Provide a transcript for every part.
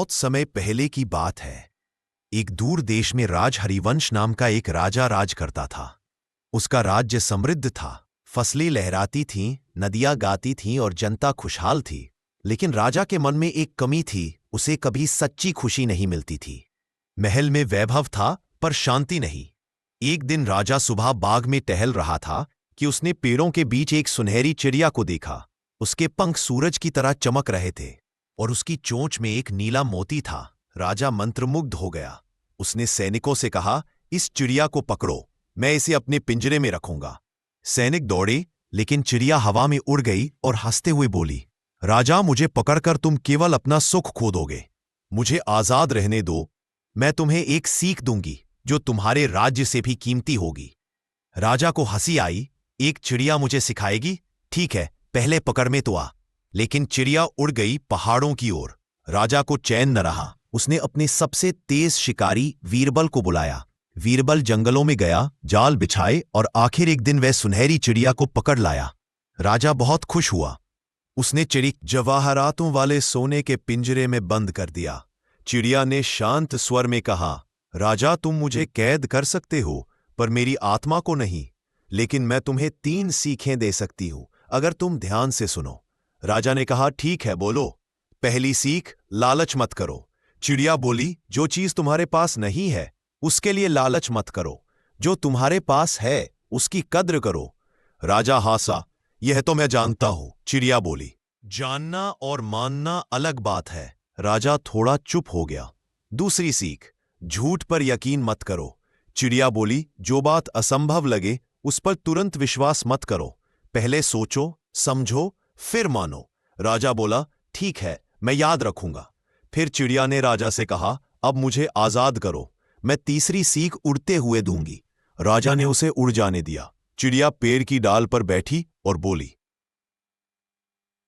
बहुत समय पहले की बात है। एक दूर देश में राज हरिवंश नाम का एक राजा राज करता था। उसका राज्य समृद्ध था, फसलें लहराती थीं, नदियां गाती थीं और जनता खुशहाल थी। लेकिन राजा के मन में एक कमी थी, उसे कभी सच्ची खुशी नहीं मिलती थी। महल में वैभव था पर शांति नहीं। एक दिन राजा सुबह बाग में टहल रहा था कि उसने पेड़ों के बीच एक सुनहरी चिड़िया को देखा। उसके पंख सूरज की तरह चमक रहे थे और उसकी चोंच में एक नीला मोती था। राजा मंत्रमुग्ध हो गया। उसने सैनिकों से कहा, इस चिड़िया को पकड़ो, मैं इसे अपने पिंजरे में रखूंगा। सैनिक दौड़े, लेकिन चिड़िया हवा में उड़ गई और हंसते हुए बोली, राजा, मुझे पकड़कर तुम केवल अपना सुख खो दोगे। मुझे आजाद रहने दो, मैं तुम्हें एक सीख दूंगी जो तुम्हारे राज्य से भी कीमती होगी। राजा को हंसी आई, एक चिड़िया मुझे सिखाएगी? ठीक है, पहले पकड़ में तो आ। लेकिन चिड़िया उड़ गई पहाड़ों की ओर। राजा को चैन न रहा। उसने अपने सबसे तेज शिकारी वीरबल को बुलाया। वीरबल जंगलों में गया, जाल बिछाए और आखिर एक दिन वह सुनहरी चिड़िया को पकड़ लाया। राजा बहुत खुश हुआ। उसने चिड़ी जवाहरातों वाले सोने के पिंजरे में बंद कर दिया। चिड़िया ने शांत स्वर में कहा, राजा, तुम मुझे कैद कर सकते हो पर मेरी आत्मा को नहीं। लेकिन मैं तुम्हें 3 सीखें दे सकती हूं अगर तुम ध्यान से सुनो। राजा ने कहा, ठीक है, बोलो। पहली सीख, लालच मत करो। चिड़िया बोली, जो चीज तुम्हारे पास नहीं है उसके लिए लालच मत करो, जो तुम्हारे पास है उसकी कद्र करो। राजा हंसा, यह तो मैं जानता हूं। चिड़िया बोली, जानना और मानना अलग बात है। राजा थोड़ा चुप हो गया। दूसरी सीख, झूठ पर यकीन मत करो। चिड़िया बोली, जो बात असंभव लगे उस पर तुरंत विश्वास मत करो, पहले सोचो, समझो, फिर मानो। राजा बोला, ठीक है, मैं याद रखूंगा। फिर चिड़िया ने राजा से कहा, अब मुझे आजाद करो, मैं तीसरी सीख उड़ते हुए दूंगी। राजा ने उसे उड़ जाने दिया। चिड़िया पेड़ की डाल पर बैठी और बोली,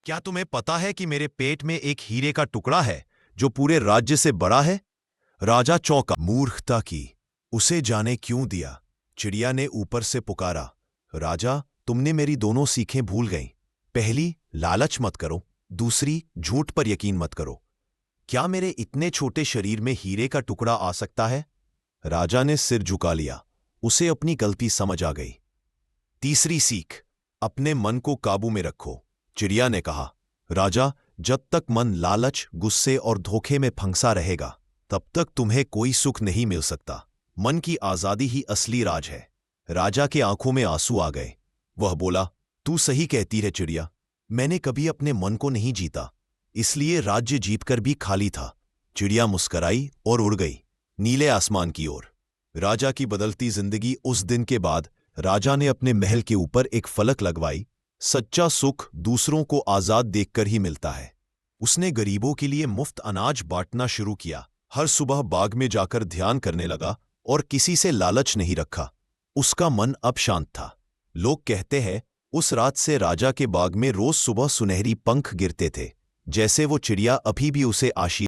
क्या तुम्हें पता है कि मेरे पेट में एक हीरे का टुकड़ा है जो पूरे राज्य से बड़ा है? राजा चौंका। मूर्खता की, उसे जाने क्यों दिया? चिड़िया ने ऊपर से पुकारा, राजा, तुमने मेरी दोनों सीखें भूल गई। पहली, लालच मत करो। दूसरी, झूठ पर यकीन मत करो। क्या मेरे इतने छोटे शरीर में हीरे का टुकड़ा आ सकता है? राजा ने सिर झुका लिया। उसे अपनी गलती समझ आ गई। तीसरी सीख, अपने मन को काबू में रखो। चिड़िया ने कहा, राजा, जब तक मन लालच, गुस्से और धोखे में फंसा रहेगा तब तक तुम्हें कोई सुख नहीं मिल सकता। मन की आजादी ही असली राज है। राजा के आंखों में आंसू आ गए। वह बोला, तू सही कहती है चिड़िया, मैंने कभी अपने मन को नहीं जीता, इसलिए राज्य जीतकर भी खाली था। चिड़िया मुस्कराई और उड़ गई नीले आसमान की ओर। राजा की बदलती जिंदगी। उस दिन के बाद राजा ने अपने महल के ऊपर एक फलक लगवाई, सच्चा सुख दूसरों को आजाद देखकर ही मिलता है। उसने गरीबों के लिए मुफ्त अनाज बांटना शुरू किया, हर सुबह बाग में जाकर ध्यान करने लगा और किसी से लालच नहीं रखा। उसका मन अब शांत था। लोग कहते हैं, उस रात से राजा के बाग में रोज सुबह सुनहरी पंख गिरते थे, जैसे वो चिड़िया अभी भी उसे आशीर्वाद